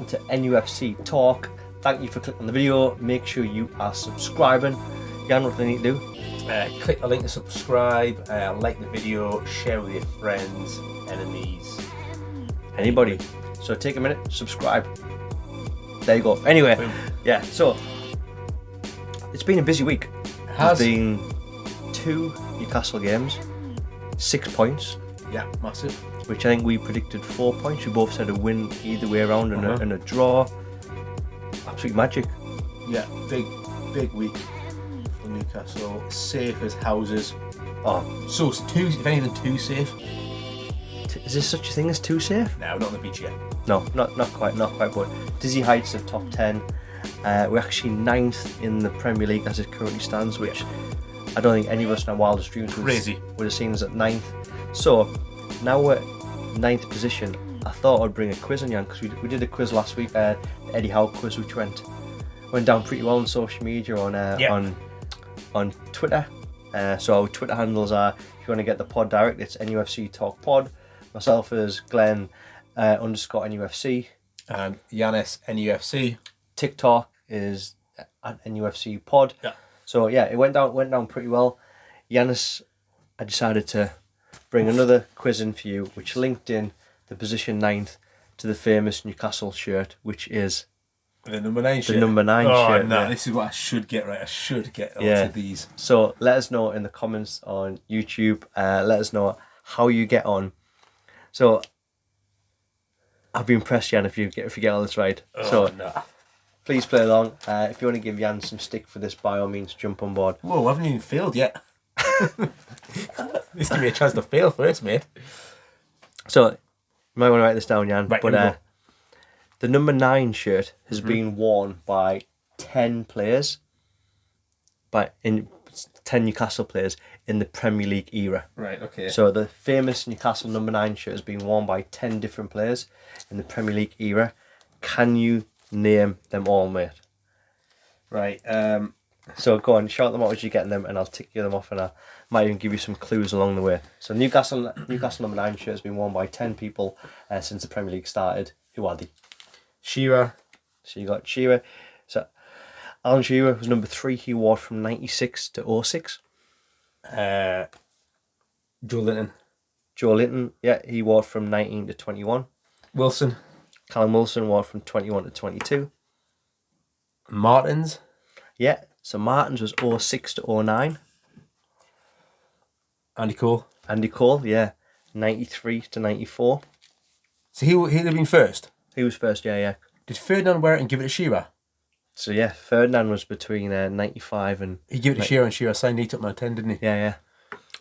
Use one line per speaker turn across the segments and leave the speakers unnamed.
welcome to NUFC Talk. Thank you for clicking on the video. Make sure you are subscribing. Jan, what do they need to do?
Click the link to subscribe, like the video, share with your friends, enemies,
Anybody. So take a minute, subscribe. There you go. Anyway, yeah, so it's been a busy week.
Has.
There's been 2 Newcastle games, 6 points.
Yeah, massive.
Which I think we predicted 4 points. We both said a win either way around and a draw. Absolute magic.
Yeah, big week for Newcastle. Safe as houses.
Oh,
So it's too, if anything, too safe.
is there such a thing as too safe?
No, not on the beach yet.
No, not quite, but dizzy heights of top 10. We're actually 9th in the Premier League as it currently stands, which I don't think any of us in our wildest dreams would have seen us at 9th. So now we're 9th position. I thought I'd bring a quiz on Jan because we did a quiz last week, the Eddie Howe quiz, which went down pretty well on social media on Twitter. So our Twitter handles are, if you want to get the pod direct, it's NUFC Talk Pod. Myself is Glenn _NUFC.
And Yanis NUFC.
TikTok is at NUFC Pod.
Yeah.
So yeah, it went down pretty well. Yanis, I decided to bring another quiz in for you, which linked in the position 9th to the famous Newcastle shirt, which is
The number 9 shirt.
the number 9 shirt.
Oh no,
yeah.
this is what I should get right. I should get onto these.
So let us know in the comments on YouTube. Let us know how you get on. So I'd be impressed, Jan, if you get all this right. Please play along. If you want to give Jan some stick for this, by all means, jump on board.
Whoa, I haven't even failed yet. This give me a chance to fail first, mate.
So you might want to write this down, Jan.
Right,
but the number 9 shirt has been worn by 10 players, 10 Newcastle players in the Premier League era.
Right, okay.
So the famous Newcastle number 9 shirt has been worn by 10 different players in the Premier League era. Can you name them all, mate?
Right.
So go on, shout them out as you're getting them, and I'll tick you them off, and I might even give you some clues along the way. So Newcastle number 9 shirt has been worn by 10 people since the Premier League started. Who are they?
Shearer.
So you got Shearer. So Alan Shearer was number 3. He wore from 96 to 06.
Joe Linton.
Joe Linton, yeah, he wore from 19 to 21.
Wilson.
Callum Wilson wore from 21 to 22.
Martins.
Yeah, so Martins was 06 to 09.
Andy Cole.
Andy Cole, yeah, 93 to 94.
So he'd have been first.
He was first, yeah.
Did Ferdinand wear it and give it to Shearer?
So yeah, Ferdinand was between 95 and...
He gave it to Shearer and Shearer signed it up my 10, didn't he?
Yeah.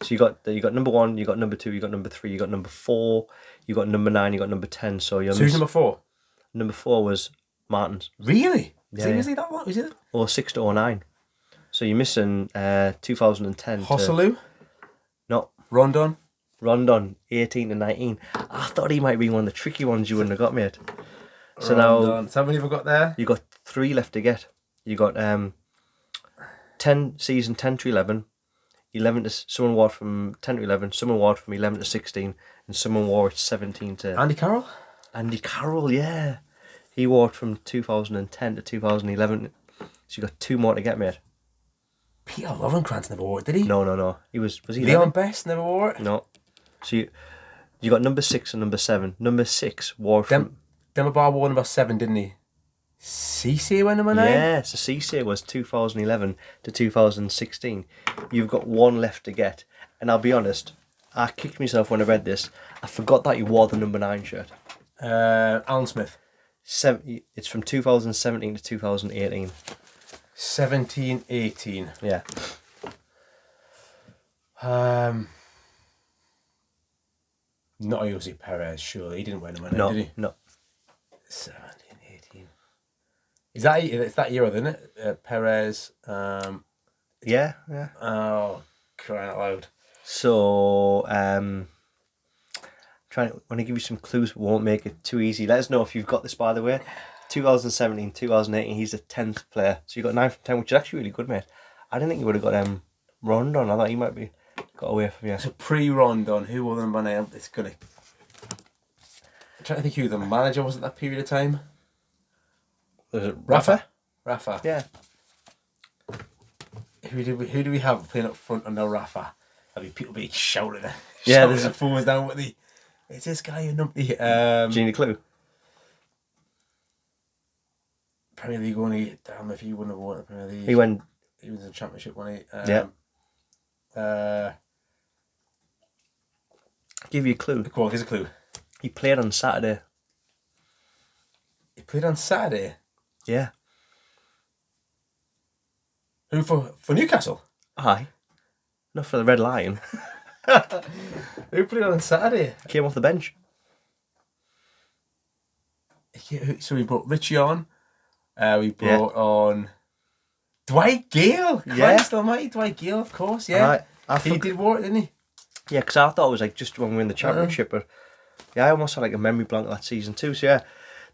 So you got number 1, you got number 2, you got number 3, you got number 4, you got number 9, you got number 10. So
who's number 4?
Number 4 was Martins.
Really?
Yeah,
Was he that long? Was it?
06 to 09. So you're missing 2010
Hosselu?
No.
Rondon?
18 to 19. I thought he might be one of the tricky ones you wouldn't have got, mate. So
Rondon. So how many have we got there?
You got 3 left to get. You got 10 season 10 to 11. 11 to someone wore from 10 to 11. Someone wore from 11 to 16, and someone wore it 17 to.
Andy Carroll.
Andy Carroll, yeah. He wore it from 2010 to 2011. So you got 2 more to get, mate.
Peter Lovenkrands never wore it, did he?
No. Was he?
Leon Best never wore it.
No. So you got number 6 and number 7. Number 6 wore from.
Demabar wore number 7, didn't he? Cisse went number 9?
Yeah, so Cisse was 2011 to 2016. You've got 1 left to get. And I'll be honest, I kicked myself when I read this. I forgot that you wore the number 9 shirt.
Alan Smith.
It's from 2017 to 2018.
17-18.
Yeah.
Not Jose Perez, surely. He didn't wear number 9, did he?
No.
17-18. It's that year, isn't it? Perez.
Yeah.
Oh, crying out loud.
So, want to give you some clues, but won't make it too easy. Let us know if you've got this, by the way. 2017, 2018, he's a 10th player. So you got 9 from 10, which is actually really good, mate. I didn't think you would have got Rondon. I thought he might be got away from you.
So pre-Rondon, who wore the number 9? It's gonna. I'm trying to think who the manager was at that period of time.
Was it Rafa?
Rafa.
Yeah.
Who do we have playing up front under Rafa? I mean, people being shouting.
Yeah,
there's a forwards down with the. It's this guy who numpty.
Do you need a clue?
Premier League only. Damn, if he wouldn't have won the Premier League.
He went.
He was in the Championship, wasn't he?
Yeah. Give you a clue.
Go on, here's a clue.
He played on Saturday.
He played on Saturday.
Yeah.
Who for Newcastle?
Aye. Not for the Red Lion.
Who played on Saturday?
Came off the bench.
So we brought Richie on. We brought on Dwight Gale. Christ almighty, Dwight Gale, of course. Yeah, he did work, didn't he?
Yeah, because I thought it was like just when we were in the Championship, but yeah, I almost had like a memory blank of that season too. So yeah,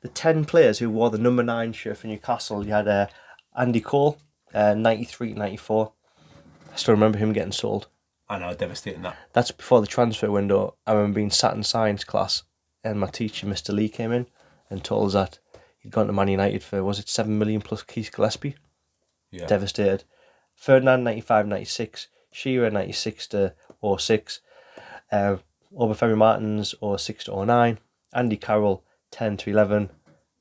the 10 players who wore the number 9 shirt for Newcastle, you had Andy Cole, 93, 94. I still remember him getting sold.
I know, devastating that.
That's before the transfer window. I remember being sat in science class and my teacher, Mr. Lee, came in and told us that he'd gone to Man United for, was it 7 million plus Keith Gillespie? Yeah. Devastated. Ferdinand, 95, 96. Shearer, 96 to 06. Obafemi Martins, 06 to 09. Andy Carroll, 10 to 11.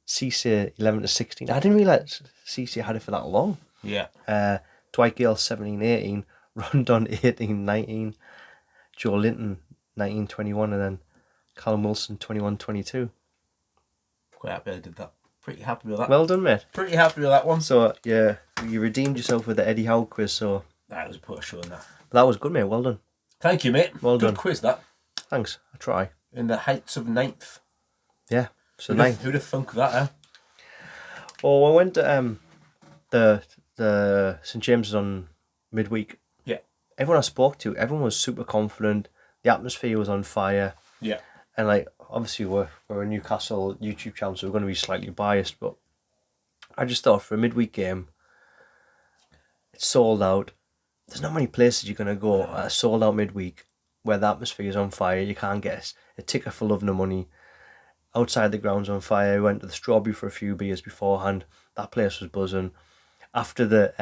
Cisse, 11 to 16. I didn't realise Cisse had it for that long.
Yeah.
Dwight Gale, 17, 18. Rondon, 18, 19. Joe Linton, 19, 21. And then Callum Wilson, 21, 22.
Quite happy I did that. Pretty happy with that.
Well done, mate.
Pretty happy with that one.
So, yeah, you redeemed yourself with the Eddie Howe quiz, so...
That was a poor show in that.
That was good, mate. Well done.
Thank you, mate.
Well done.
Good quiz, that.
Thanks. I try.
In the heights of 9th.
Yeah. So
who'd have thunk that, eh?
Oh, I went to the St James's on midweek.
Yeah.
Everyone I spoke to, everyone was super confident. The atmosphere was on fire.
Yeah.
And like, obviously we're a Newcastle YouTube channel, so we're going to be slightly biased, but I just thought for a midweek game, it's sold out. There's not many places you're going to go at a sold out midweek where the atmosphere is on fire. You can't get a ticket for love nor money. Outside the ground's on fire. We went to the Strawberry for a few beers beforehand. That place was buzzing. After the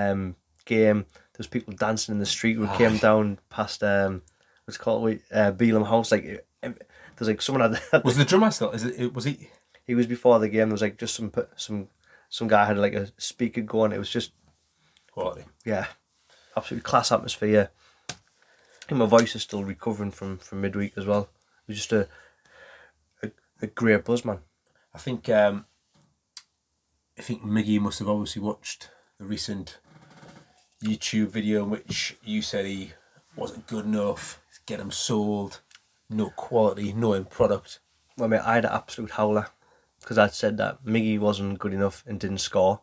game, there was people dancing in the street. We came down past what's it called Beelum House. Like there's like someone had.
Was the drummer still? Was he?
He was before the game. There was like just some guy had like a speaker going. It was just
quality.
Yeah, absolutely class atmosphere. I think my voice is still recovering from midweek as well. It was just a great buzz, man.
I think Miggy must have obviously watched the recent YouTube video in which you said he wasn't good enough. Get him sold. No quality, no end product.
Well, mate, I had an absolute howler because I'd said that Miggy wasn't good enough and didn't score,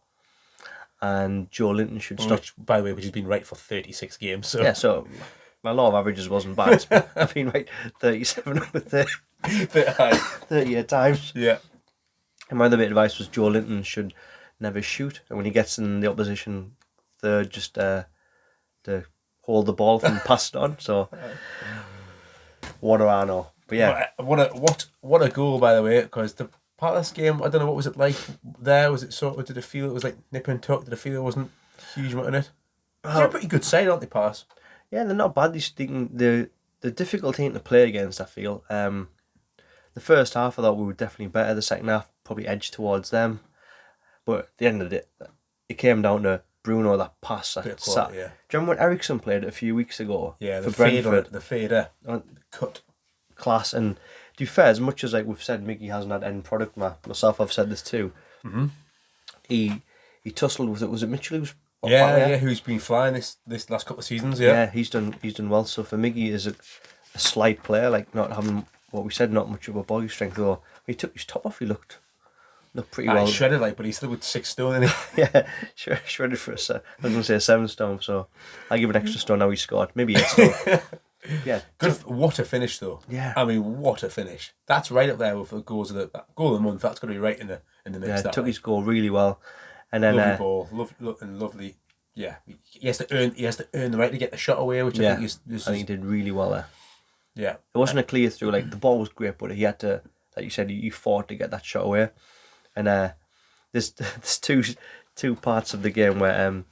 and Joe Linton should stop.
By the way, which has been right for 36 games. So.
Yeah, so my law of averages wasn't bad. I've been right 37 over 38 times.
Yeah.
And my other bit of advice was Joe Linton should never shoot, and when he gets in the opposition third, just to hold the ball and pass it on. So what do I know? But yeah,
what a goal, by the way, because the Palace game, I don't know, what was it like there? Was it sort of, did it feel it was like nip and tuck? Did it feel there wasn't a huge amount in it? They're a pretty good side, aren't they, Palace?
Yeah, they're not bad. The difficult team to play against, I feel. The first half I thought we were definitely better. The second half probably edged towards them. But at the end of it came down to Bruno, that pass. Do you remember when Ericsson played it a few weeks ago?
Yeah,
for Brentford?
The fader. Cut.
Class. And to be fair, as much as like we've said Miggy hasn't had end product, myself I've said this too.
Mm-hmm.
He tussled with it. Was it Mitchell who's
who's been flying this last couple of seasons, yeah.
He's done well. So for Miggy is a slight player, like not having what we said, not much of a body strength, though. When he took his top off, he looked pretty well.
He's shredded, but he's still with 6 stone, isn't
he? Yeah, shredded for I was going to say 7 stone, so I'll give an extra stone now he scored. Maybe 8 stone. Yeah.
Good. What a finish, though.
Yeah.
I mean, what a finish. That's right up there with the goals of the goal of the month. That's got to be right in the mix.
Yeah, took his goal really well. And then
lovely ball, lovely. Yeah, he has to earn the right to get the shot away, which I think
he did really well there.
Yeah,
it wasn't a clear through. Like the ball was great, but he had to, like you said, he fought to get that shot away. And there's two parts of the game where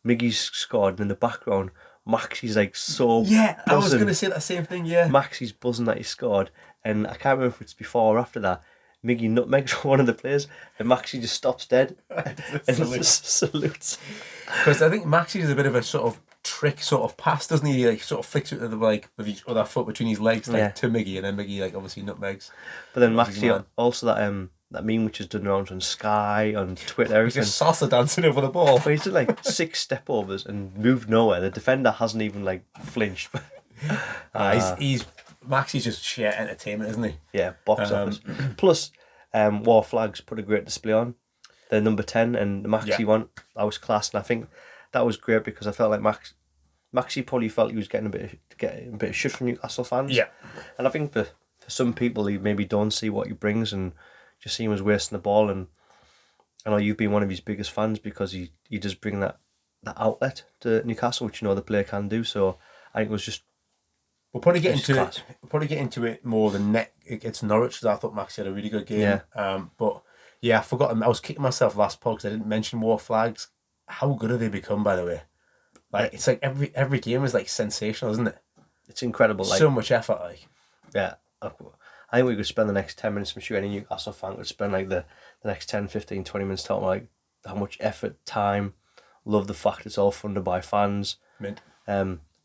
Miggy's scored, and in the background, Maxie's like so
Yeah, I was
buzzing.
going to say that same thing, yeah.
Maxie's buzzing that he scored, and I can't remember if it's before or after that. Miggy nutmegs one of the players, and Maxie just stops dead and just salutes.
Because I think Maxie is a bit of a sort of trick sort of pass, doesn't he? He like sort of flicks it with with each other foot between his legs, like to Miggy, and then Miggy like obviously nutmegs.
But then Maxie also that meme which is done around on Sky, on Twitter, everything.
He's just salsa dancing over the ball.
But he's done like 6 step overs and moved nowhere. The defender hasn't even like flinched.
He's Maxie's just sheer entertainment, isn't he?
Yeah, box office. Plus, War Flags put a great display on. The number 10 and the Maxie one, that was class, and I think that was great because I felt like Maxie probably felt he was getting a bit of shit from Newcastle fans.
Yeah,
and I think for some people, he maybe don't see what he brings and just see him as wasting the ball. And I know you've been one of his biggest fans because he does bring that outlet to Newcastle, which the player can do. So I think it was just.
We'll probably get into it. We'll probably get into it more than against Norwich because I thought Maxie had a really good game.
Yeah.
But yeah, I forgot. I was kicking myself last pod because I didn't mention War Flags. How good have they become, by the way? Like it's like every game is like sensational, isn't it?
It's incredible. Like
so much effort. Like
yeah, I think we could spend the next 10 minutes. I'm sure any Newcastle fan could spend like the next 10, 15, 20 minutes talking like how much effort, time. Love the fact it's all funded by fans.
Mint.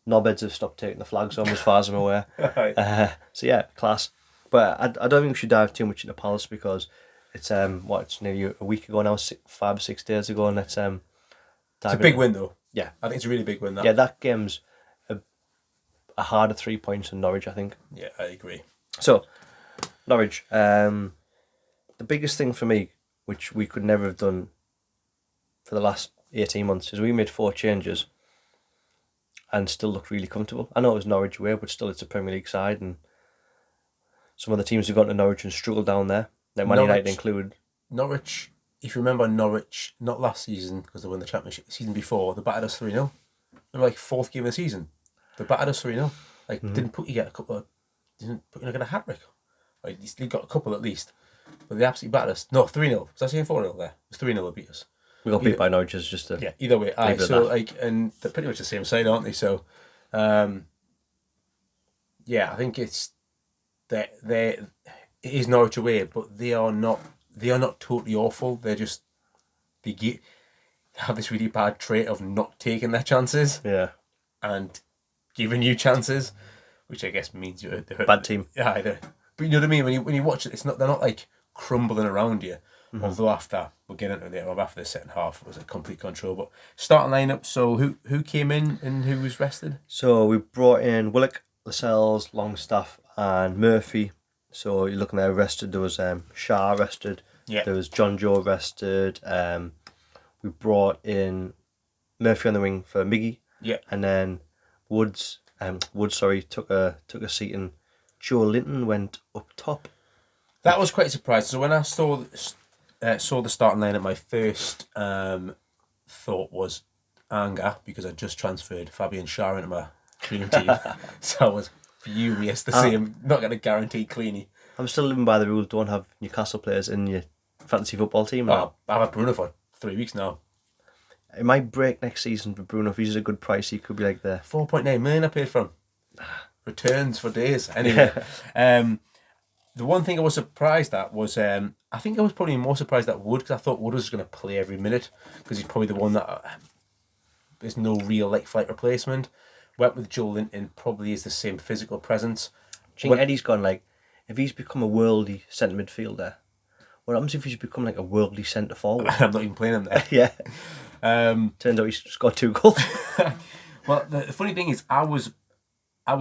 Knobheads have stopped taking the flags on as far as I'm aware. So yeah, class. But I don't think we should dive too much into Palace because it's it's nearly a week ago now, 5 or 6 days ago, and it's a
big win though.
Yeah,
I think it's a really big win.
Yeah, that game's a harder 3 points than Norwich, I think.
Yeah, I agree.
So Norwich, the biggest thing for me, which we could never have done for the last 18 months, is we made 4 changes and still looked really comfortable. I know it was Norwich away, but still it's a Premier League side, and some of the teams have gone to Norwich and struggled down there, like Man United included.
Norwich, if you remember Norwich, not last season because they won the Championship, the season before, they battered us 3-0. Remember, like 4th game of the season, they battered us 3-0. Like didn't put you get a hat trick. Like you got a couple at least, but they absolutely battered us. No, 3-0. Was I saying 4-0 there? It was 3-0 they beat us.
We got beat by Norwich as just a...
Yeah, either way. So, and they're pretty much the same side, aren't they? So, yeah, I think it is Norwich away, but they are not totally awful. They have this really bad trait of not taking their chances.
Yeah.
And giving you chances, which I guess means you're a
bad team.
Yeah, but you know what I mean? When you watch it, they're not like crumbling around you. Mm-hmm. Although after the second half, it was a complete control. But starting lineup. So who came in and who was rested?
So we brought in Willock, Lascelles, Longstaff, and Murphy. So you're looking there rested. There was Shah rested.
Yeah.
There was John Joe rested. We brought in Murphy on the wing for Miggy.
Yeah.
And then Woods took a seat, and Joe Linton went up top.
That was quite surprising. So when I saw the starting lineup, my first thought was anger because I just transferred Fabian Schär into my dream team. So I was furious to see him not get a guaranteed cleanie.
I'm still living by the rule: don't have Newcastle players in your fantasy football team.
I've had Bruno for 3 weeks now.
It might break next season for Bruno. If he's a good price, he could be like the
4.9 million I paid for him. Returns for days. Anyway, the one thing I was surprised at was I think I was probably more surprised at Wood because I thought Wood was going to play every minute because he's probably the one that there's no real flight replacement. Went with Joe Linton, probably is the same physical presence.
Do you think Eddie's gone if he's become a worldly centre midfielder, what happens if he's become like a worldly centre forward?
I'm not even playing him there.
Yeah. Turns out he's scored 2 goals.
Well, the funny thing is, I was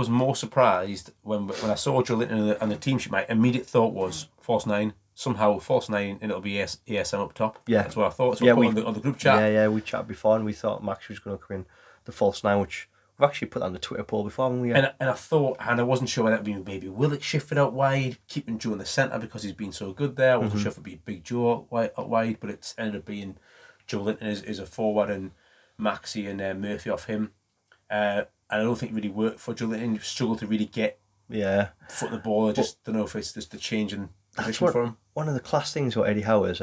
more surprised when I saw Joe Linton and the team sheet. My immediate thought was false 9. Somehow false 9 and it'll be ASM up top.
Yeah.
That's what I thought. So we put on the group chat.
Yeah, we chatted before and we thought Max was going to come in the false 9, which we've actually put on the Twitter poll before, haven't we?
And I thought, and I wasn't sure whether that would be maybe Willock shifted out wide, keeping Joe in the centre because he's been so good there. I wasn't sure if it'd be Big Joe out wide, but it's ended up being Joe Linton is a forward and Maxie and Murphy off him. And I don't think it really worked for Joe Linton. Struggled to really get foot in the ball. I just don't know if it's just the change in position for him.
One of the class things about Eddie Howe is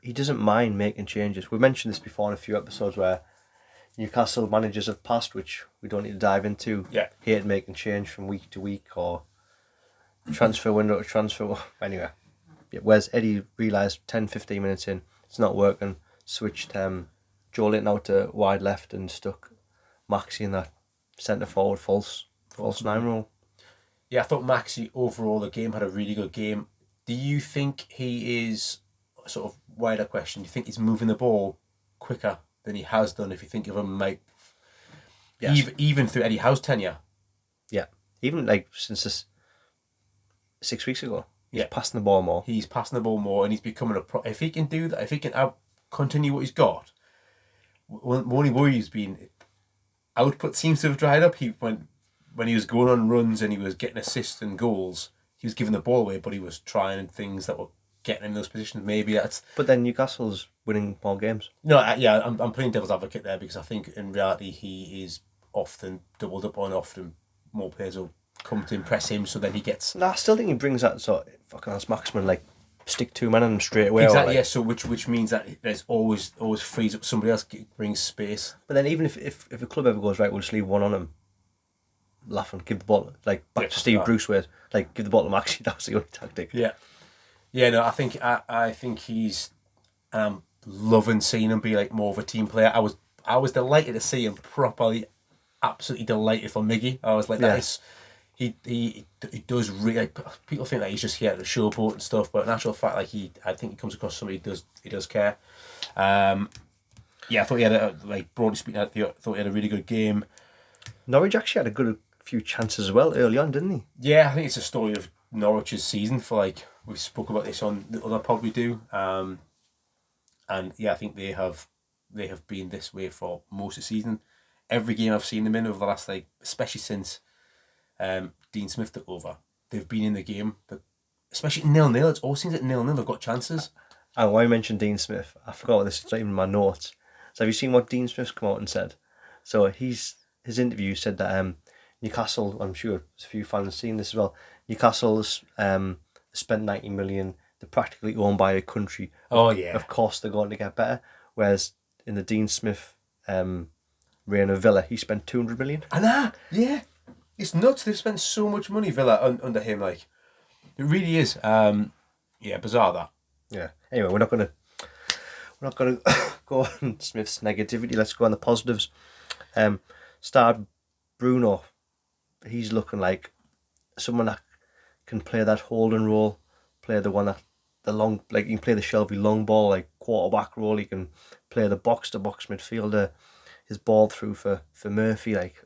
he doesn't mind making changes. We mentioned this before in a few episodes where Newcastle managers have passed, which we don't need to dive into.
Yeah.
Hate making change from week to week or transfer window to transfer. Anyway, yeah, whereas Eddie realised 10, 15 minutes in, it's not working, switched Joe Linton out to wide left and stuck Maxi in that centre forward false 9 role.
Yeah, I thought Maxi overall the game had a really good game. Do you think he is, sort of wider question, do you think he's moving the ball quicker than he has done if you think of him like
Yes.
even through Eddie Howe's tenure?
Yeah, even like since this 6 weeks ago, he's
Yeah.
passing the ball more.
He's passing the ball more and he's becoming if he can do that, if he can continue what he's got, one only worry has been output seems to have dried up. When he was going on runs and he was getting assists and goals, he was giving the ball away, but he was trying things that were getting him in those positions. Maybe that's.
But then Newcastle's winning more games.
No, I'm playing devil's advocate there because I think in reality he is often doubled up on. Often more players will come to impress him, so then he gets.
No, I still think he brings that sort of fucking as Maxman, like stick two men on him straight away.
Exactly.
Like,
Yeah. So which means that there's always frees up somebody else, brings space.
But then even if a club ever goes right, we'll just leave one on him. Laughing, give the ball back to Steve Bruce with like give the ball to Maxi. That was the only tactic.
Yeah. Yeah. No, I think he's. Loving seeing him be like more of a team player. I was delighted to see him properly, absolutely delighted for Miggy. I was like, that is, he does really. Like, people think that he's just here at the showboat and stuff, but in actual fact, like I think he comes across somebody he does care. Yeah, I thought he had broadly speaking, I thought he had a really good game.
Norwich actually had a few chances as well early on, didn't he?
Yeah, I think it's a story of Norwich's season. For like we spoke about this on the other pod we do. And yeah, I think they have been this way for most of the season. Every game I've seen them in over the last, especially since Dean Smith took over, they've been in the game. But especially 0-0, it always seems like 0-0. They've got chances.
And when I mentioned Dean Smith, I forgot this. It's not even in my notes. So have you seen what Dean Smith's come out and said? So his interview said that Newcastle, I'm sure there's a few fans have seen this as well. Newcastle's spent 90 million. They're practically owned by a country.
Oh yeah.
Of course they're going to get better. Whereas in the Dean Smith reign of Villa, he spent 200 million.
And yeah, it's nuts. They've spent so much money, Villa, under him. Like, it really is. Yeah, bizarre that.
Yeah. Anyway, we're not gonna go on Smith's negativity. Let's go on the positives. Starred Bruno. He's looking like someone that can play that holding role, play the one that the long, like he can play the Shelby long ball, like quarterback role. He can play the box to box midfielder. His ball through for Murphy, like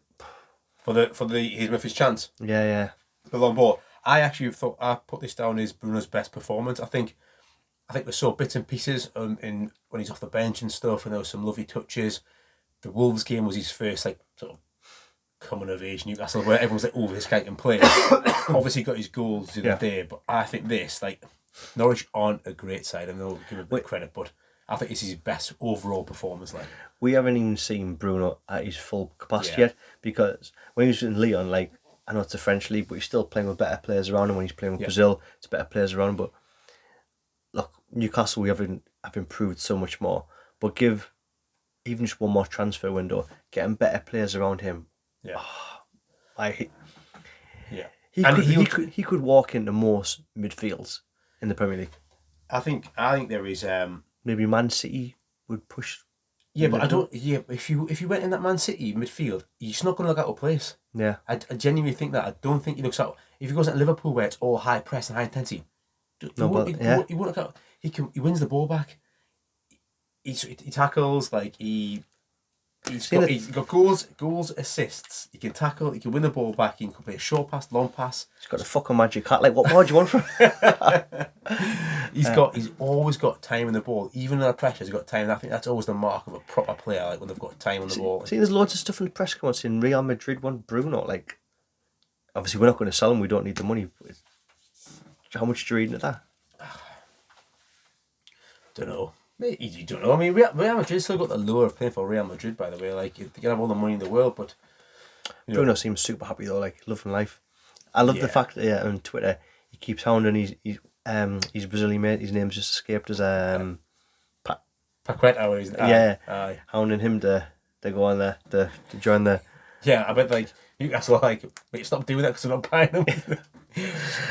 for his Murphy's chance.
Yeah.
The long ball. I actually thought I put this down as Bruno's best performance. I think we saw bits and pieces in when he's off the bench and stuff, and there were some lovely touches. The Wolves game was his first sort of coming of age Newcastle, where everyone's like, "Oh, this guy can play." Obviously, got his goals the other day, but I think Norwich aren't a great side, and they'll give him a bit of credit, but I think it's his best overall performance.
We haven't even seen Bruno at his full capacity yet, because when he was in Lyon, I know it's a French league, but he's still playing with better players around him. When he's playing with Brazil, it's better players around him. But look, Newcastle, we have improved so much more. But give even just one more transfer window, getting better players around him.
Yeah.
He could walk into most midfields in the Premier League.
I think there is
maybe Man City would push.
Yeah, but I don't. Yeah, if you went in that Man City midfield, you're just not going to look out of place.
Yeah,
I genuinely think that. I don't think he looks out. If he goes at Liverpool, where it's all high press and high intensity, he won't look out. He wins the ball back. He tackles He's got goals, assists. He can tackle. He can win the ball back. He can play a short pass, long pass.
He's got a fucking magic hat. Like, what more do you want from him?
He's always got time in the ball. Even under pressure, he's got time. And I think that's always the mark of a proper player. Like when they've got time on the ball.
See, there's loads of stuff in the press comments in Real Madrid want Bruno. Like, obviously, we're not going to sell him. We don't need the money. How much do you read into that?
Don't know. You don't know. I mean, Real Madrid still got the lure of playing for Real Madrid, by the way. Like, they can have all the money in the world, but...
Bruno seems super happy, though, like, loving life. I love the fact that on Twitter, he keeps hounding his Brazilian mate. His name's just escaped as...
Paqueta, where he's
aye. Hounding him to go on there to join the.
Yeah, I bet like Newcastle like, wait, stop doing that because we're not buying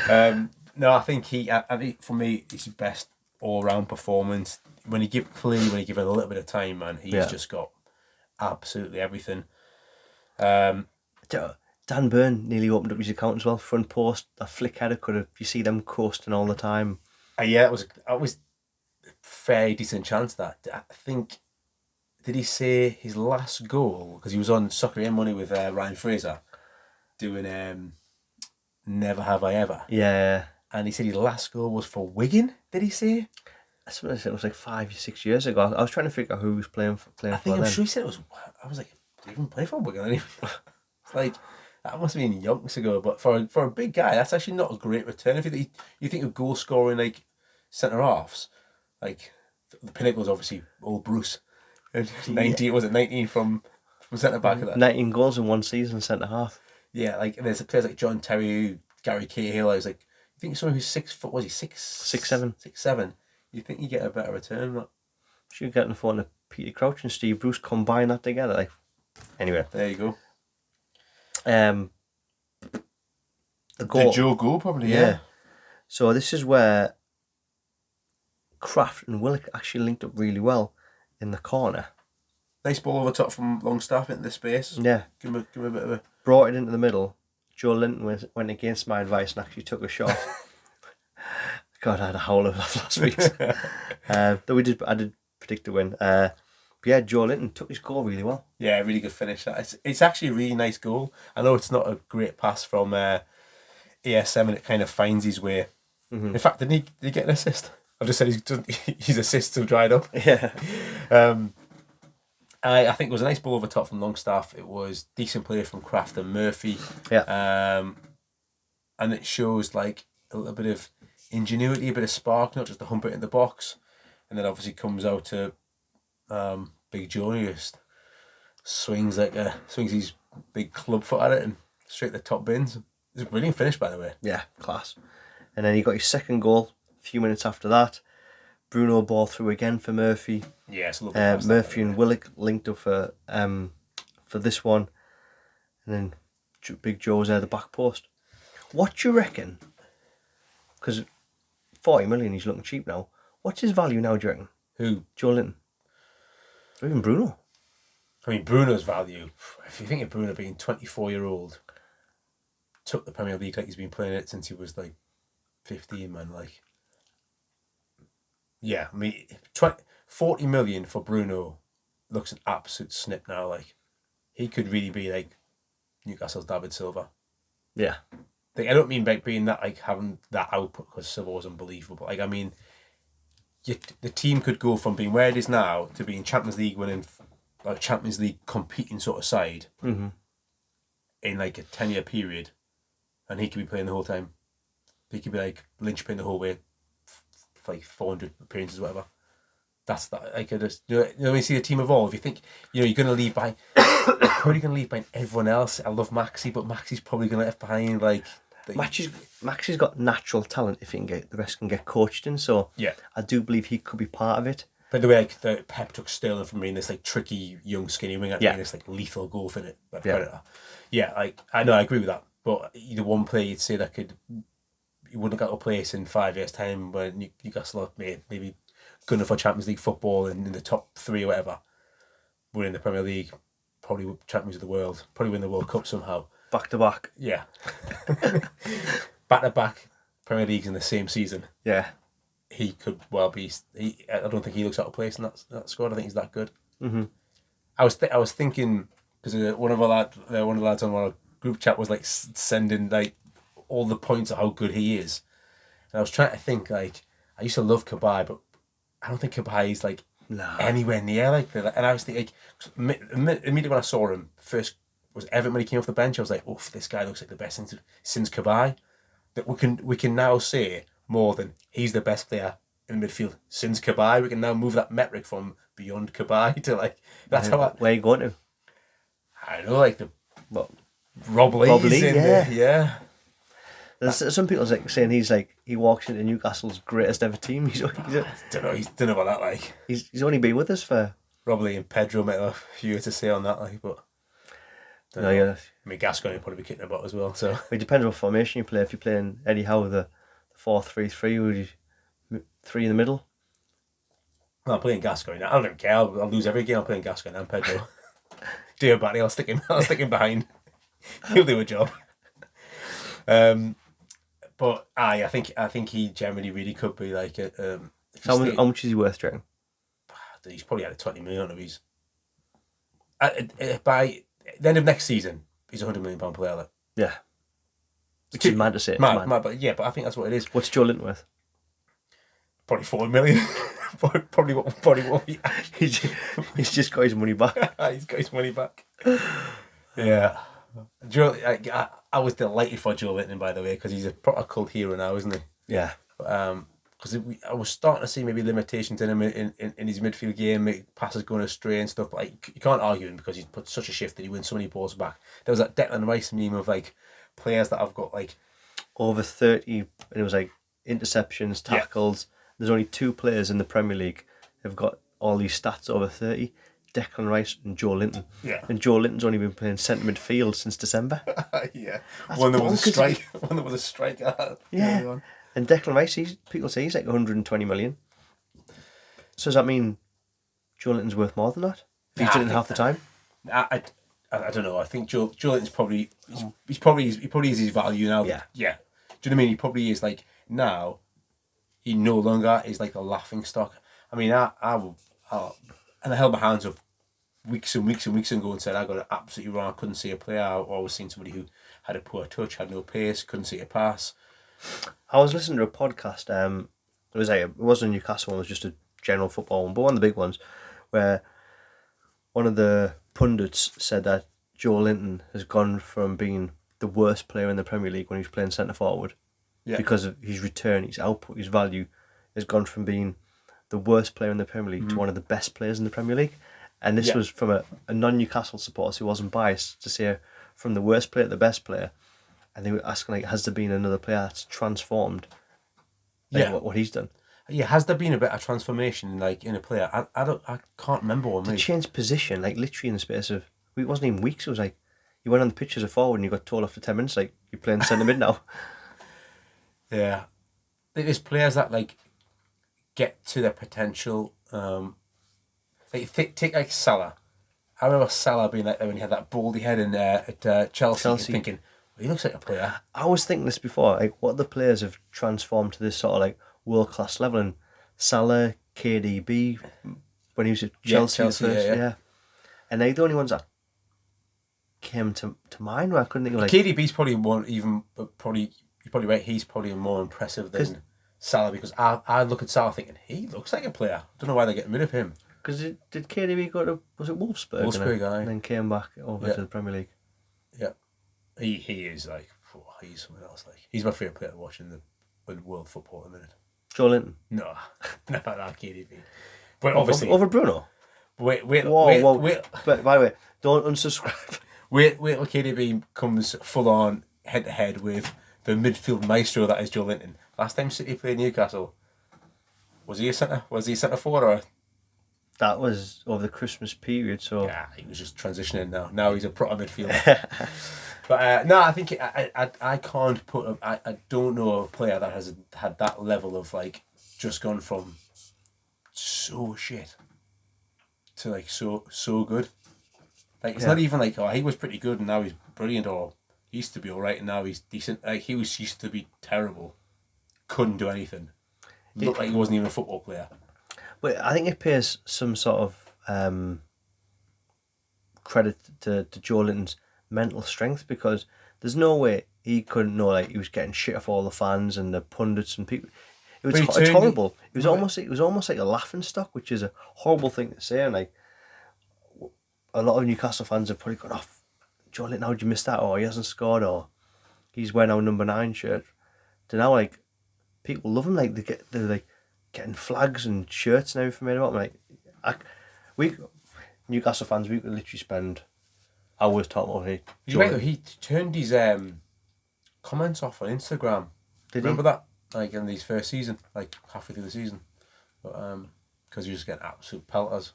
him. No, I think for me, it's his best all-round performance. When he give it a little bit of time, man, he's just got absolutely everything.
Dan Burn nearly opened up his account as well. Front post, a flick header could have. You see them coasting all the time.
Yeah, it was a fairly decent chance. That I think. Did he say his last goal? Because he was on Soccer AM Money with Ryan Fraser, doing Never Have I Ever.
Yeah.
And he said his last goal was for Wigan. Did he say?
That's what I said. It was like 5 or 6 years ago. I was trying to figure out who was playing for.
I'm sure he said it was. I was like, did he even play for Wigan? It's like that must have been yonks ago. But for a big guy, that's actually not a great return. If you think of goal scoring like centre halves, like the pinnacle is obviously old Bruce. 19 was it 19 from centre back of that?
19 goals in one season, centre half.
Yeah, like there's players like John Terry, Gary Cahill. I was like, you think someone who's 6 foot? Was he 6'7"? 6'7". You think you get a better return? Not?
Should get on the phone to Peter Crouch and Steve Bruce, combine that together. Like, anyway,
there you go.
The goal,
the Joe goal, probably. Yeah.
So this is where Kraft and Willock actually linked up really well. In the corner.
Nice ball over top from Longstaff into the space.
Yeah.
Give him a bit of a...
Brought it into the middle. Joe Linton went against my advice and actually took a shot. God, I had a howl of that last week. Though I did predict the win. But yeah, Joe Linton took his goal really well.
Yeah, really good finish. It's actually a really nice goal. I know it's not a great pass from ASM and it kind of finds his way. Mm-hmm. In fact, did he get an assist? I've just said his assists have dried up.
Yeah.
I think it was a nice ball over top from Longstaff. It was decent play from Kraft and Murphy.
Yeah.
And it shows like a little bit of ingenuity, a bit of spark, not just to hump it in the box. And then obviously comes out to Big Joe, who just swings his big club foot at it and straight to the top bins. It's a brilliant finish, by the way.
Yeah, class. And then he got his second goal. A few minutes after that, Bruno ball through again for Murphy.
Yeah, it's a lovely
Murphy and Willock linked up for this one, and then Big Joe's there the back post. What do you reckon? Because 40 million, he's looking cheap now. What's his value now? Do you reckon?
Who?
Joe Linton. Or even Bruno.
I mean, Bruno's value. If you think of Bruno being 24-year-old, took the Premier League like he's been playing it since he was like 15, man, like. Yeah, I mean, 40 million for Bruno looks an absolute snip now. Like, he could really be like Newcastle's David Silva.
Yeah.
Like, I don't mean like being that, like having that output because Silva was unbelievable. But like, I mean, the team could go from being where it is now to being Champions League winning, like Champions League competing sort of side in like a 10-year period, and he could be playing the whole time. He could be like linchpin the whole way. Like 400 appearances, whatever. That's that. Like, just when you see the team evolve, you think you're going to leave behind. Probably going to leave behind everyone else. I love Maxi, but Maxi's probably going to left behind like.
Maxi's got natural talent. If he can get the rest can get coached in, so
yeah,
I do believe he could be part of it.
By the way, like the Pep took Sterling from being this like tricky young skinny winger, being this like lethal goal for it. Predator. Yeah, like I know I agree with that, but the one player you'd say that could. You wouldn't have got a place in 5 years' time when Newcastle maybe gunning for Champions League football and in the top 3 or whatever. We're in the Premier League, probably champions of the world, probably win the World Cup somehow.
Back to back.
Yeah. Back to back Premier Leagues in the same season.
Yeah.
He could well be. I don't think he looks out of place in that squad. I think he's that good.
Mm-hmm.
I was thinking because one of the lads on our group chat was like sending like. All the points of how good he is, and I was trying to think like I used to love Cabaye, but I don't think Cabaye is like anywhere near like that. And I was thinking like, immediately when I saw him first was Everton when he came off the bench. I was like, "Oof, this guy looks like the best since Cabaye." That we can now say more than he's the best player in the midfield since Cabaye. We can now move that metric from beyond Cabaye to like that's
where are you going to?
I don't know, like the Rob Lee's in
yeah.
there, yeah.
There's some people saying he walks into Newcastle's greatest ever team.
I don't know about that. Like
he's only been with us for
probably, and Pedro might have a few to say on that. Like, but
yeah.
I mean, Gascoigne will probably be kicking about as well. So
it depends what formation you play. If you're playing Eddie Howe, the 4-3-3, would you 3 in the middle?
I'm playing Gascoigne. I don't care. I'll lose every game. I'm playing Gascoigne and Pedro. Dear Barry, I'll stick him behind. He'll do a job. But I think he generally really could be like a.
How much is he worth, Jane?
He's probably had a 20 million of his. By the end of next season, he's £100 million player. Like.
Yeah. Which is mad to say.
Mad, but I think that's what it is.
What's Joe Linton worth?
Probably 4 million. probably won't be.
He's just got his money back.
He's got his money back. Yeah. Joe, I was delighted for Joe Linton, by the way, because he's a proper cult hero now, isn't he?
Yeah.
Because I was starting to see maybe limitations in him in his midfield game, passes going astray and stuff. But like, you can't argue him because he's put such a shift that he wins so many balls back. There was that Declan Rice meme of like players that have got like
over 30, and it was like interceptions, tackles. Yeah. There's only 2 players in the Premier League who've got all these stats over 30. Declan Rice and Joe Linton.
Yeah.
And Joe Linton's only been playing centre midfield since December.
Yeah. When there was a strike.
Yeah. And Declan Rice, people say he's like 120 million. So does that mean Joe Linton's worth more than that? If he's done it half the time?
I don't know. I think Joe Linton's probably he probably is his value now.
Yeah.
Yeah. Do you know what I mean? He probably is like now. He no longer is like a laughing stock. I mean, and I held my hands up weeks and weeks and weeks ago and said I got it absolutely wrong. I couldn't see a player. I always seen somebody who had a poor touch, had no pace, couldn't see a pass.
I was listening to a podcast. It wasn't a Newcastle one. It was just a general football one, but one of the big ones, where one of the pundits said that Joe Linton has gone from being the worst player in the Premier League when he was playing centre forward, because of his return, his output, his value, has gone from being the worst player in the Premier League to one of the best players in the Premier League. And this was from a non-Newcastle supporter who wasn't biased to say from the worst player to the best player. And they were asking, like, has there been another player that's transformed what he's done?
Yeah, has there been a bit of transformation like in a player? I can't remember one.
To change position, like literally in the space of, it wasn't even weeks, it was like you went on the pitch as a forward and you got told after 10 minutes, like, you're playing centre mid now.
Yeah. There's players that like get to their potential. Take like Salah. I remember Salah being like that when he had that baldy head at Chelsea. Thinking, well, he looks like a player.
I was thinking this before, like what the players have transformed to this sort of like world class level. And Salah, KDB, when he was at Chelsea first, yeah. And they're the only ones that came to mind where I couldn't think of like
KDB's probably one even probably you're probably right. He's probably more impressive than Salah because I look at Salah thinking he looks like a player. I don't know why they're getting rid of him.
Because did KDB go to, was it Wolfsburg? And then came back over to the Premier League.
Yeah, he is like he's something else. Like he's my favourite player to watch in world football at the minute.
Joe Linton?
No, not that KDB. But obviously
over Bruno.
Wait.
But by the way, don't unsubscribe.
Wait till KDB comes full on head to head with the midfield maestro that is Joe Linton. Last time City played Newcastle, was he a centre forward or?
That was over the Christmas period, so
yeah, he was just transitioning now. Now he's a proper midfielder. But no, I think I can't put. I don't know a player that has had that level of like just gone from so shit to like so good. Like it's not even like he was pretty good and now he's brilliant, or he used to be alright and now he's decent. Like he used to be terrible, couldn't do anything. Looked like he wasn't even a football player.
But I think it pays some sort of credit to Joe Linton's mental strength, because there's no way he couldn't know like he was getting shit off all the fans and the pundits and people. It's horrible. It was almost like a laughing stock, which is a horrible thing to say. And like a lot of Newcastle fans have probably gone, "Oh, Joe Linton, how'd you miss that?" Or he hasn't scored, or he's wearing our number 9 shirt. To now, like people love him. Like they're like getting flags and shirts and everything made about him. Like we Newcastle fans, we could literally spend hours talking about
You're right though. He turned his comments off on Instagram.
Did
Remember that? Like in his first season, like halfway through the season. But because you just get absolute pelters.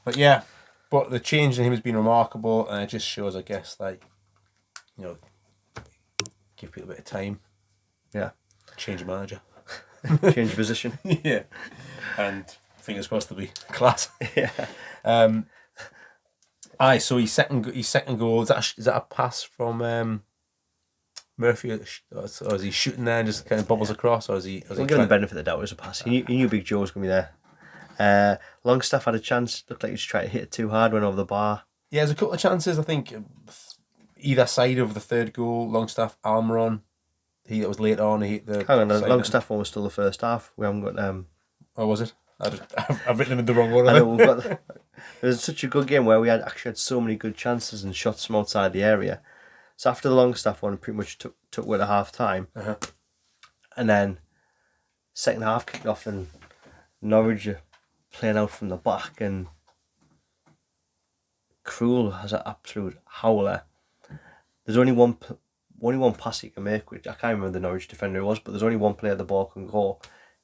But yeah, but the change in him has been remarkable, and it just shows, I guess, like, you know, give people a bit of time.
Yeah.
Change your manager.
Change your position.
Yeah. And fingers crossed to be class.
Yeah.
So his second goal, is that a pass from Murphy, or is he shooting there and just kind of bobbles across, or is he?
We'll give him the benefit of the doubt. It was a pass. He knew Big Joe was going to be there. Longstaff had a chance. Looked like he was trying to hit it too hard. Went over the bar.
Yeah, there's a couple of chances. I think either side of the third goal. Longstaff, Almiron. That was late on. He hit the.
Hang on, the Longstaff one was still the first half. We haven't got.
Oh, was it? I've written them in the wrong order.
I know we've got. It was such a good game where we actually had so many good chances and shots from outside the area. So after the Longstaff one, pretty much took away at half time, and then second half kicked off, and Norwich are playing out from the back, and Krul has an absolute howler. There's only one pass he can make, which I can't remember the Norwich defender it was, but there's only one player the ball can go,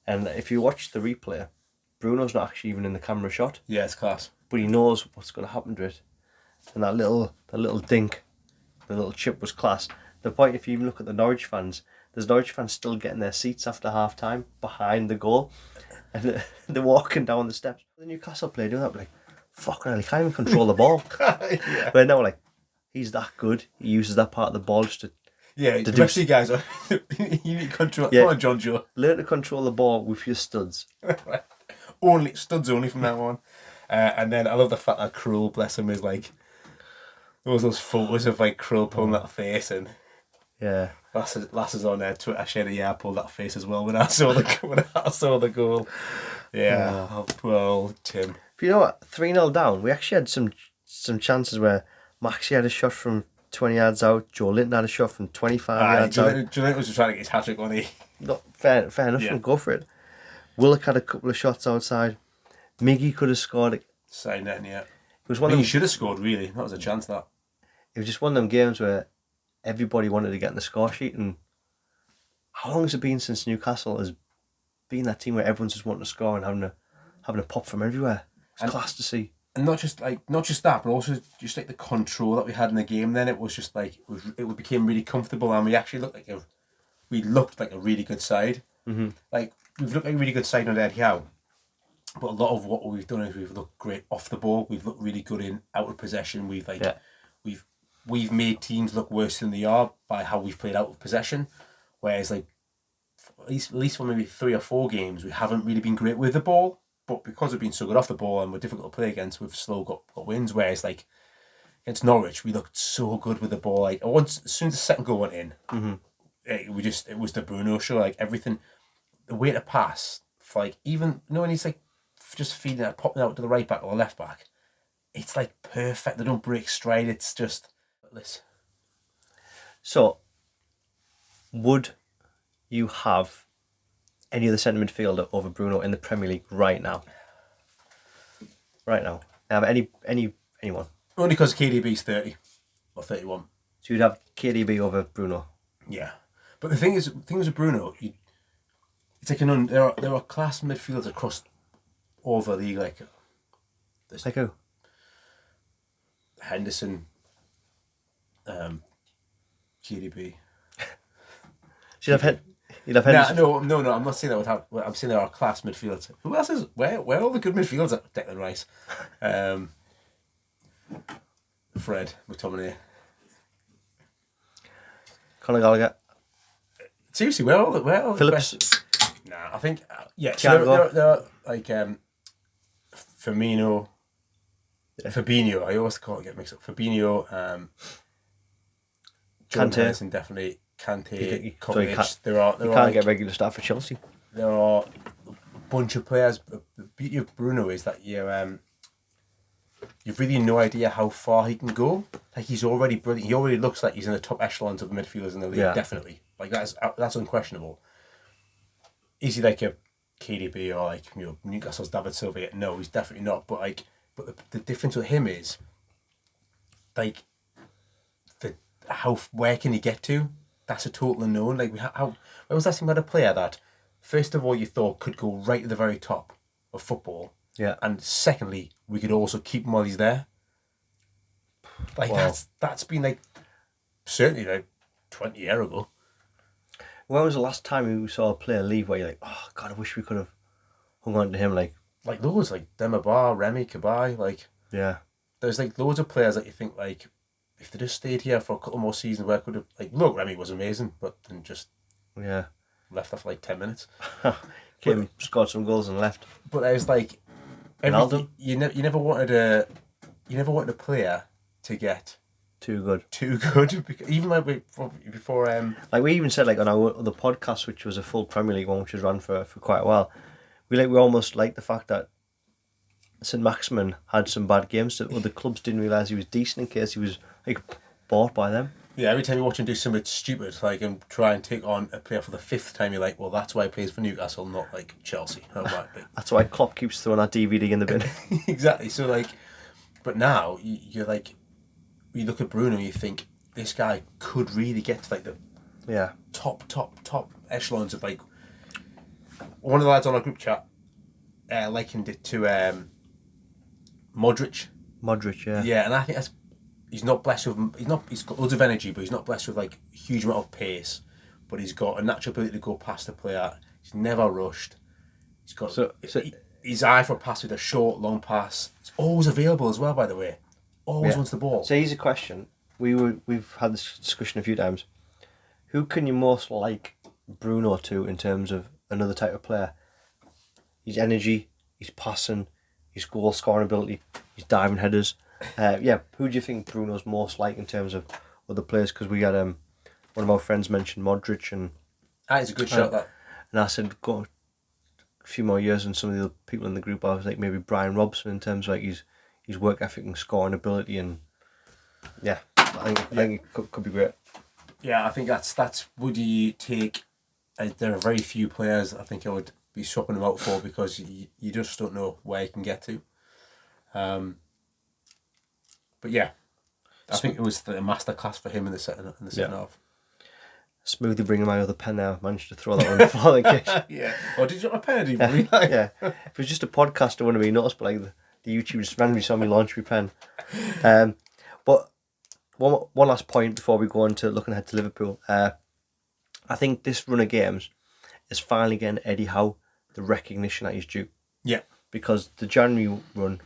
and if you watch the replay, Bruno's not actually even in the camera shot.
Yeah, it's class.
But he knows what's going to happen to it, and that little dink. The little chip was class. The point, if you even look at the Norwich fans, there's Norwich fans still getting their seats after half time behind the goal, and they're walking down the steps. The Newcastle player doing that, like, fucking hell, he can't even control the ball.
Yeah.
But now, like, he's that good. He uses that part of the ball just to.
Yeah, the rest of you guys are. You need to control.
Yeah.
Come on, John Joe.
Learn to control the ball with your studs.
Only studs only from now on. And then I love the fact that Krul, bless him, is like. Those photos of like Krul pulling that face, and
yeah,
lasses on Twitter. I shared I pulled that face as well when I saw the goal. Yeah, well, Tim.
But you know what? 3-0 down. We actually had some chances where Maxi had a shot from 20 yards out. Joe Linton had a shot from 25 yards out.
Joe Linton was just trying to get his hat trick, wasn't he?
Not fair enough. Yeah. We'll go for it. Willock had a couple of shots outside. Miggy could have scored it.
Side net, yeah.
It was one.
He should have scored. Really, that was a chance. That.
It was just one of them games where everybody wanted to get in the score sheet, and how long has it been since Newcastle has been that team where everyone's just wanting to score and having a pop from everywhere? It's class to see.
And not just that, but also just like the control that we had in the game. Then it was just like it became really comfortable, and we actually looked like a really good side.
Mm-hmm.
Like we've looked like a really good side under Eddie Howe, but a lot of what we've done is we've looked great off the ball. We've looked really good in out of possession. We've made teams look worse than they are by how we've played out of possession. Whereas like at least for maybe 3 or 4 games, we haven't really been great with the ball. But because we've been so good off the ball and we're difficult to play against, we've still got wins. Whereas like against Norwich, we looked so good with the ball. Like as soon as the second goal went in, it was the Bruno show. Like everything, the way to pass for like even when he's like just feeding it, popping out to the right back or the left back, it's like perfect. They don't break stride. It's just.
So, would you have any other centre midfielder over Bruno in the Premier League right now? Right now, anyone? Only
because KDB's 30 or 31.
So you'd have KDB over Bruno.
Yeah, but the thing is with Bruno, it's like there are class midfielders across all the league, like
who?
Henderson. KDB.
You'd have Henderson.
No, I'm not saying that I'm saying there are class midfielders. Who else is where are all the good midfielders at Declan Rice? Fred McTominay.
Conor Gallagher.
Seriously, where are all the
Phillips?
Best? Nah, I think so there are like Firmino. Yeah. Fabinho, I always get mixed up. Fabinho, Jordan Henderson, definitely. Kante, Kovacic.
You can't get regular staff for Chelsea.
There are a bunch of players. The beauty of Bruno is that you've really no idea how far he can go. Like he's already brilliant. He already looks like he's in the top echelons of the midfielders in the league. Yeah. Definitely, like that's unquestionable. Is he like a KDB or like Newcastle's David Silva? No, he's definitely not. But the difference with him is like where can he get to? that's a total unknown. Like when was last time we had a player that, first of all, you thought could go right to the very top of football, and secondly, we could also keep him while he's there. Like that's been like certainly like 20 years ago.
When was the last time you saw a player leave where you're like, oh God, I wish we could have hung on to him? Like
loads, like Demabar, Remy, Cabaye, like there's like loads of players that you think like if they just stayed here for a couple more seasons, where could have like look, Remy was amazing, but then just left after like 10 minutes.
Came, scored some goals and left.
But I was like, you never wanted a player to get too good. Because even like before
like we even said like on our other podcast, which was a full Premier League one, which was run for quite a while, we almost liked the fact that St Maximin had some bad games that other clubs didn't realise he was decent in case he was like bought by them.
Yeah, every time you watch him do something stupid, like and try and take on a player for the 5th time, you're like, well, that's why he plays for Newcastle, not like Chelsea.
That's why Klopp keeps throwing that DVD in the bin.
Exactly. So like, but now you're like, you look at Bruno and you think this guy could really get to like the top echelons of like. One of the lads on our group chat likened it to Modric. Yeah, and I think that's. He's not blessed with. He's got loads of energy, but he's not blessed with like a huge amount of pace. But he's got a natural ability to go past the player. He's never rushed. He's got his eye for a pass with a short, long pass. It's always available as well. By the way, always wants the ball.
So here's a question. We've had this discussion a few times. Who can you most like Bruno to in terms of another type of player? His energy, his passing, his goal scoring ability, his diving headers. Who do you think Bruno's most like in terms of other players? Because we had one of our friends mentioned Modric, and
that is a good shout. That,
and I said go a few more years, and some of the other people in the group I was like maybe Brian Robson in terms of like his work ethic and scoring ability, and I think it could be great.
Yeah, I think that's would you take? There are very few players I think I would be swapping them out for because you just don't know where you can get to. But yeah, I think it was the masterclass for him in the second half.
Smoothly bringing my other pen now. Managed to throw that on the floor in case.
Yeah. Oh, did you want my pen?
Yeah. If it was just a podcast, I wouldn't be noticed, but like the YouTube just randomly saw me launch my pen. But one last point before we go on to looking ahead to Liverpool. I think this run of games is finally getting Eddie Howe the recognition that he's due.
Yeah. Because
the January run,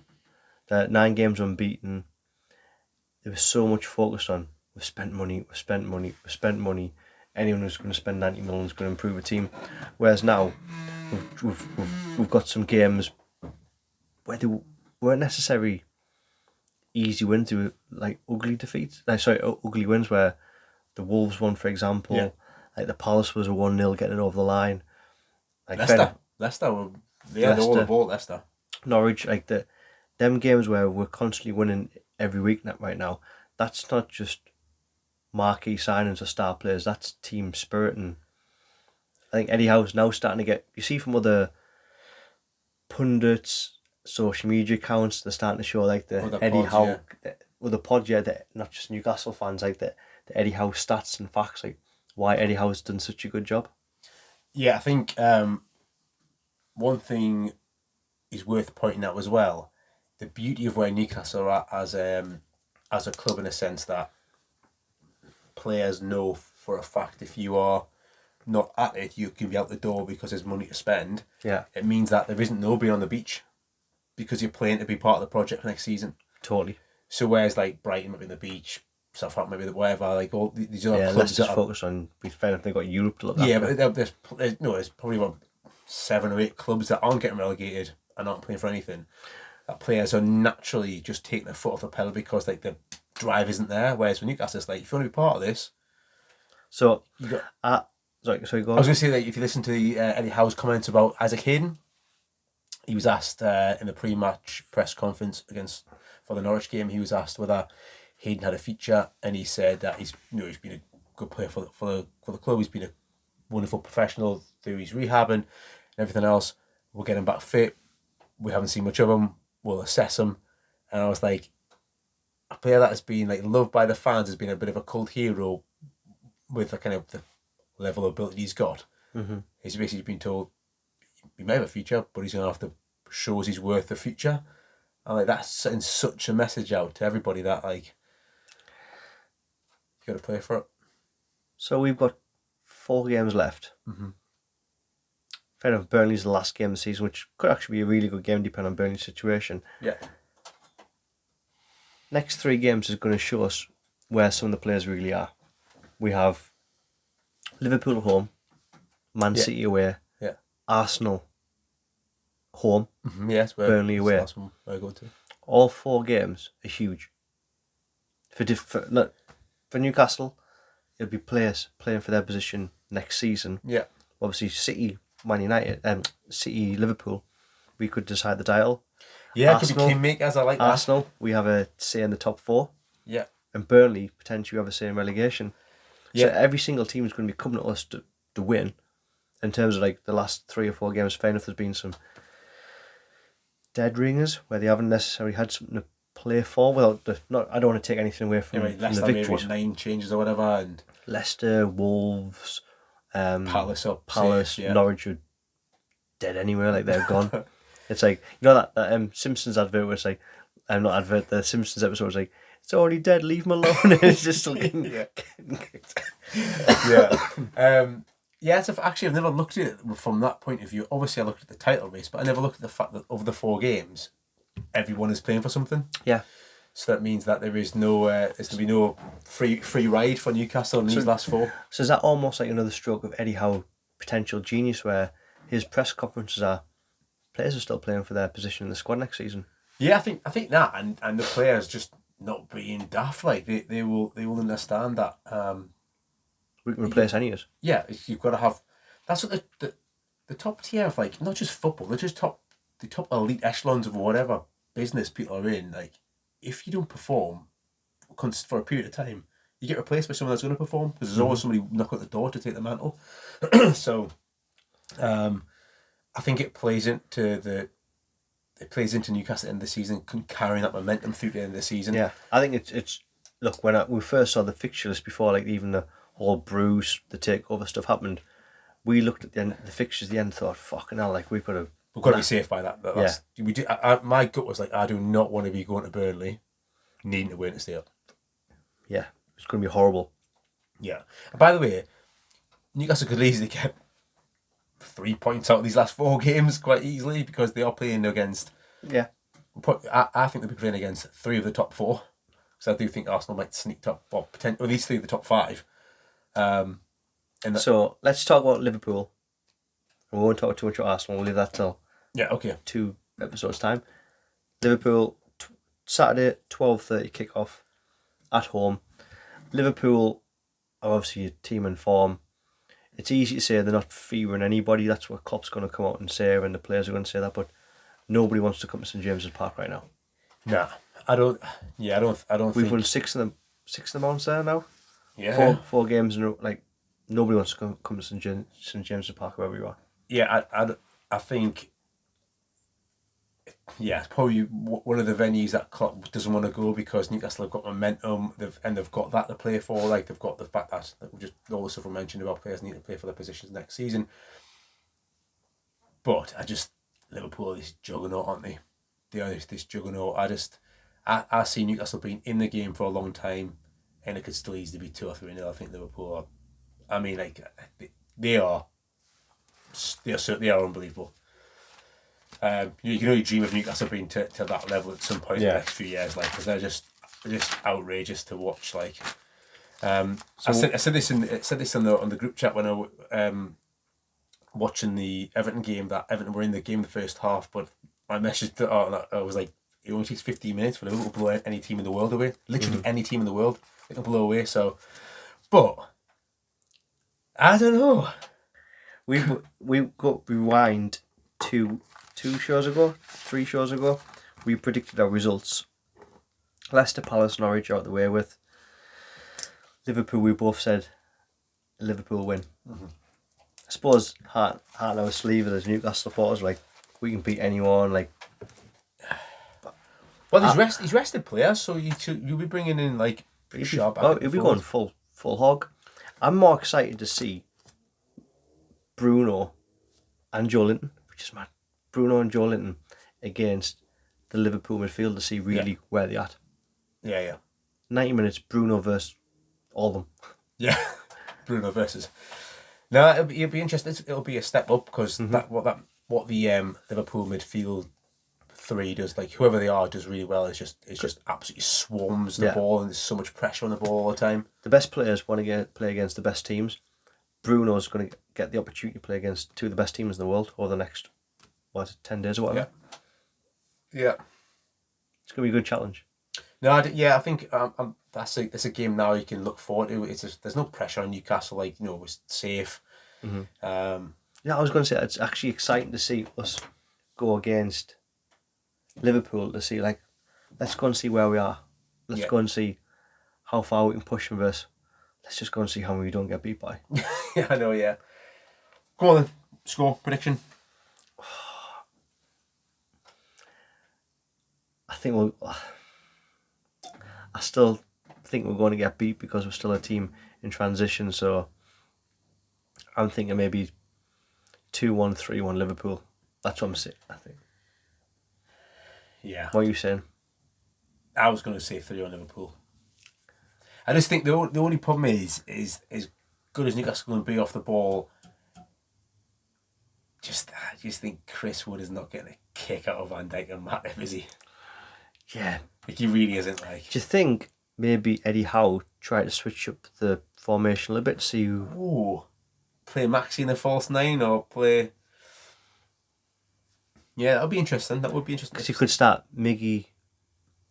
the 9 games unbeaten, there was so much focus on we've spent money. Anyone who's going to spend 90 million is going to improve a team. Whereas now, we've got some games where they weren't necessarily easy wins, they were like ugly defeats. Ugly wins where the Wolves won, for example. Like the Palace was a 1-0 getting it over the line. Like
Leicester were all the ball. Leicester,
Norwich, like them games where we're constantly winning every week right now. That's not just marquee signings or star players. That's team spirit, and I think Eddie Howe's now starting to get. You see from other pundits, social media accounts, they're starting to show like the Eddie Howe, the pod, not just Newcastle fans, like the Eddie Howe stats and facts, like why Eddie Howe's done such a good job.
Yeah, I think one thing is worth pointing out as well. The beauty of where Newcastle are as a club, in a sense that players know for a fact if you are not at it, you can be out the door because there's money to spend.
Yeah,
it means that there isn't nobody on the beach because you're playing to be part of the project for next season.
Totally.
So whereas like Brighton might be on the beach, Southampton maybe whatever, like all these other clubs.
Let's just focus on. Be fair, if they've got Europe to look at.
Yeah, but there's probably about 7 or 8 clubs that aren't getting relegated and aren't playing for anything. That players are naturally just taking their foot off the pedal because like the drive isn't there. Whereas with Newcastle, it's like if you want to be part of this,
so you got. Sorry, go on.
I was going to say that if you listen to the Eddie Howe's comments about Isaac Hayden, he was asked in the pre-match press conference for the Norwich game. He was asked whether Hayden had a feature, and he said that he's been a good player for the club. He's been a wonderful professional through his rehab and everything else. We'll get him back fit. We haven't seen much of him. We'll assess him. And I was like, a player that has been like loved by the fans, has been a bit of a cult hero. with the kind of the level of ability he's got, he's basically been told he may have a future, but he's going to have to show us he's worth the future. And like that's sending such a message out to everybody that like you got to play for it.
So we've got 4 games left. Fair enough, Burnley's the last game of the season, which could actually be a really good game depending on Burnley's situation.
Yeah.
Next 3 games is going to show us where some of the players really are. We have Liverpool at home, Man City away, Arsenal home,
Yes,
Burnley away.
That's one I go to.
All 4 games are huge. For Newcastle, it'll be players playing for their position next season.
Yeah.
Obviously, City, Man United, City, Liverpool, we could decide the title.
Yeah, could be kingmakers. I like that.
Arsenal, we have a say in the top 4.
Yeah.
And Burnley, potentially have a say in relegation.
Yeah.
So every single team is going to be coming to us to win. In terms of like the last 3 or 4 games, fair enough, there's been some dead ringers where they haven't necessarily had something to play for. I don't want to take anything away from, from the victories.
9 changes or whatever, and
Leicester, Wolves,
Palace,
safe, Norwich are dead anywhere, like they're gone. It's like, you know that Simpsons advert where it's like, the Simpsons episode was like, it's already dead, leave him alone. And it's just still getting kicked.
Actually, I've never looked at it from that point of view. Obviously, I looked at the title race, but I never looked at the fact that over the 4 games, everyone is playing for something.
Yeah.
So that means that there is no, there's going to be no free ride for Newcastle in these last 4.
So is that almost like another stroke of Eddie Howe potential genius, where his press conferences are players are still playing for their position in the squad next season?
Yeah, I think that, and the players just not being daft, like they will understand that.
We can replace any of us.
Yeah, you've got to have. That's what the top tier of, like, not just football, they're just the top elite echelons of whatever business people are in. Like, if you don't perform for a period of time, you get replaced by someone that's going to perform, because there's always somebody knocking at the door to take the mantle. So, I think it plays into Newcastle in the season, carrying that momentum through the end of the season.
Yeah, I think it's look, when we first saw the fixture list before, like even the whole Bruce, the takeover stuff happened, we looked at the fixtures at the end and thought, fucking hell, like we've got to
be safe by that. We do. My gut was like, I do not want to be going to Burnley needing to win to stay up.
Yeah, it's going to be horrible.
Yeah. And by the way, Newcastle could easily get 3 points out of these last 4 games quite easily, because they are playing against.
Yeah.
I think they'll be playing against 3 of the top 4. So I do think Arsenal might sneak top, or at least 3 of the top 5.
So let's talk about Liverpool. We won't talk too much about Arsenal. We'll leave that till 2 episodes time. Liverpool Saturday 12:30 kickoff at home. Liverpool are obviously a team in form. It's easy to say they're not favouring anybody. That's what Klopp's going to come out and say, and the players are going to say that. But nobody wants to come to St James's Park right now.
Nah, I don't. Yeah, I don't.
We've won 6 of the months there now.
Yeah.
4 games in a row. Like, nobody wants to come to St James's Park wherever you are.
Yeah, I think. Yeah, it's probably one of the venues that Klopp doesn't want to go, because Newcastle have got momentum, they've got that to play for. Like, they've got the fact that just all the stuff we mentioned about players need to play for their positions next season. But Liverpool are this juggernaut, aren't they? They are this juggernaut. I see Newcastle being in the game for a long time, and it could still easily be 2 or 3-0. I think Liverpool are. I mean, like, they are unbelievable. You can only dream of Newcastle being to that level at some point in the next few years, like, because they're just outrageous to watch. Like, I said this on the group chat when I watching the Everton game, that Everton were in the game the first half, but my message I was like, it only takes 15 minutes for Liverpool to blow any team in the world away. Literally any team in the world they can blow away. So, but I don't know.
We got rewind to 3 shows ago, we predicted our results. Leicester, Palace, Norwich out the way with. Liverpool, we both said Liverpool win. Mm-hmm. I suppose heart on our sleeve as Newcastle supporters, like, we can beat anyone. Like,
well, he's rested players, so you'll be bringing in, like, pretty sharp.
He'll be going full hog. I'm more excited to see Bruno and Joe Linton, which is mad. Bruno and Joe Linton against the Liverpool midfield to see really where they're at.
Yeah.
90 minutes, Bruno versus all of them.
Yeah, Bruno versus. No, it'll be interesting. It'll be a step up because what the Liverpool midfield three does, like whoever they are, does really well. It's just absolutely swarms the ball, and there's so much pressure on the ball all the time.
The best players want to play against the best teams. Bruno's going to get the opportunity to play against two of the best teams in the world over the next 10 days or whatever.
Yeah.
It's going to be a good challenge.
No, I think that's a game now you can look forward to. There's no pressure on Newcastle, like, you know, it's safe.
I was going to say it's actually exciting to see us go against Liverpool, to see, like, let's go and see where we are. Let's go and see how far we can push them versus. Let's just go and see how many we don't get beat by.
Yeah, I know. Yeah. Go on then. Score prediction.
I still think we're going to get beat because we're still a team in transition. So I'm thinking maybe 2-1, 3-1 Liverpool. That's what I'm saying, I think.
Yeah.
What are you saying?
I was going to say 3-1 Liverpool. I just think the only problem is as good as Newcastle going to be off the ball, I just think Chris Wood is not getting a kick out of Van Dijk and Matip, is he?
Yeah.
Like, he really isn't. Like,
do you think maybe Eddie Howe tried to switch up the formation a little bit to see who...
Ooh. Play Maxi in the false nine or play... Yeah, that'll be interesting. That would be interesting.
Because he could start Miggy,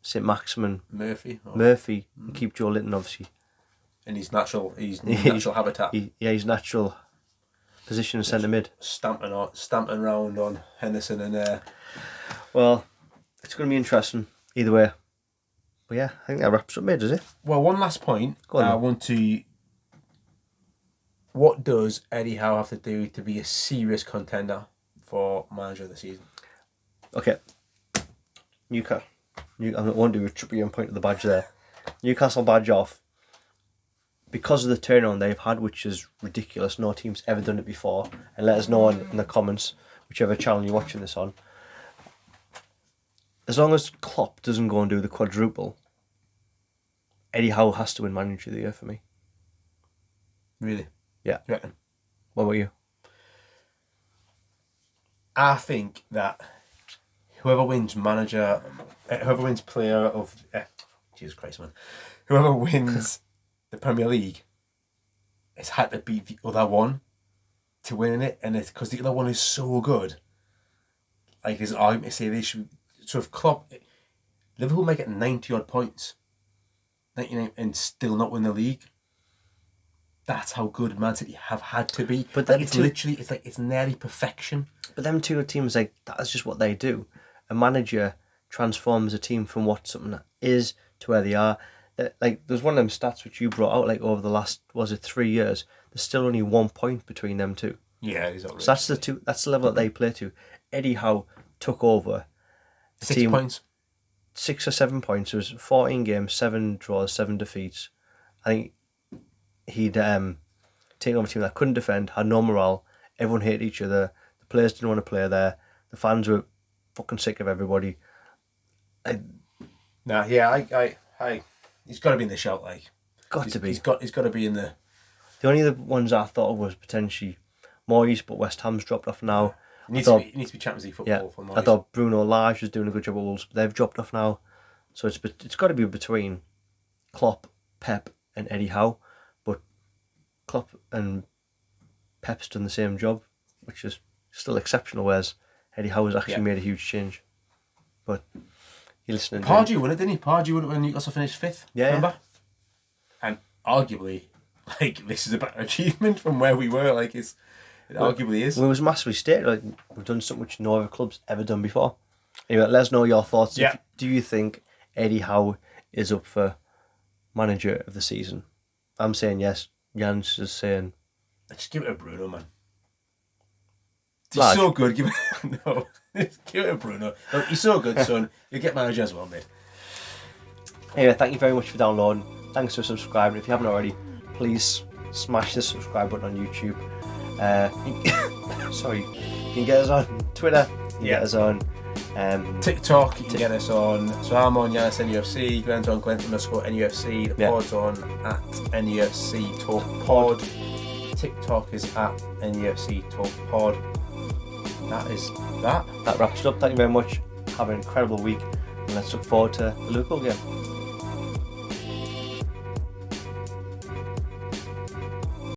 St. Maximin,
Murphy,
and keep Joe Linton, obviously.
In his natural habitat.
His natural position in centre mid.
Stamping around on Henderson and...
Well, it's going to be interesting either way. But yeah, I think that wraps up mid, does it?
Well, one last point.
Go on,
I want to... What does Eddie Howe have to do to be a serious contender for manager of the season?
Okay. Newcastle. I won't do a Trippier point of the badge there. Newcastle badge off. Because of the turnaround they've had, which is ridiculous. No team's ever done it before. And let us know in the comments, whichever channel you're watching this on. As long as Klopp doesn't go and do the quadruple, Eddie Howe has to win manager of the year for me.
Really?
Yeah.
You reckon?
What about you?
I think that whoever wins player of... Jesus Christ, man. Whoever wins the Premier League has had to beat the other one to win it, and it's because the other one is so good. Like, there's an argument to say they should... So if Klopp... Liverpool might get 90-odd points, 99, and still not win the league. That's how good Man City have had to be. But like, it's nearly perfection. But
them two teams, like, that's just what they do. A manager transforms a team from what something is to where they are. Like, there's one of them stats which you brought out, like, over the last, 3 years, there's still only 1 point between them two.
Yeah, exactly.
So that's the level that they play to. Eddie Howe took over
6 points.
6 or 7 points. It was 14 games, 7 draws, 7 defeats. I think he'd taken over a team that couldn't defend, had no morale, everyone hated each other, the players didn't want to play there, the fans were fucking sick of everybody.
He's got to be in the shout, like. He's got to be in the...
The only other ones I thought of was potentially Moyes, but West Ham's dropped off now.
It needs to be Champions League football for Moyes.
I thought Bruno Lage was doing a good job at Wolves, but they've dropped off now. So it's got to be between Klopp, Pep and Eddie Howe. But Klopp and Pep's done the same job, which is still exceptional, whereas Eddie Howe has actually made a huge change. But you're listening.
Pardew won it, didn't he? Pardew won it when Newcastle finished 5th.
Yeah.
Remember? And arguably, like, this is a better achievement from where we were. Like, it arguably is.
Well, it was massively stated. Like, we've done something which no other club's ever done before. Anyway, let us know your thoughts.
Yeah.
Do you think Eddie Howe is up for manager of the season? I'm saying yes. Jan's is saying...
Just give it to Bruno, man.
Lad.
He's so good. Give it to Bruno. Look, he's so good, son. You'll get manager as well, mate.
Anyway, thank you very much for downloading. Thanks for subscribing. If you haven't already, please smash the subscribe button on YouTube. Sorry, you can get us on Twitter, you can get us on
TikTok, you can get us on. So I'm on Yanis NUFC, Glenn's on Glenn_NUFC, the pod's on at NUFC Talk Pod, TikTok is at NUFC Talk Pod. That wraps it up. Thank you very much. Have an incredible week, and let's look forward to the Liverpool game.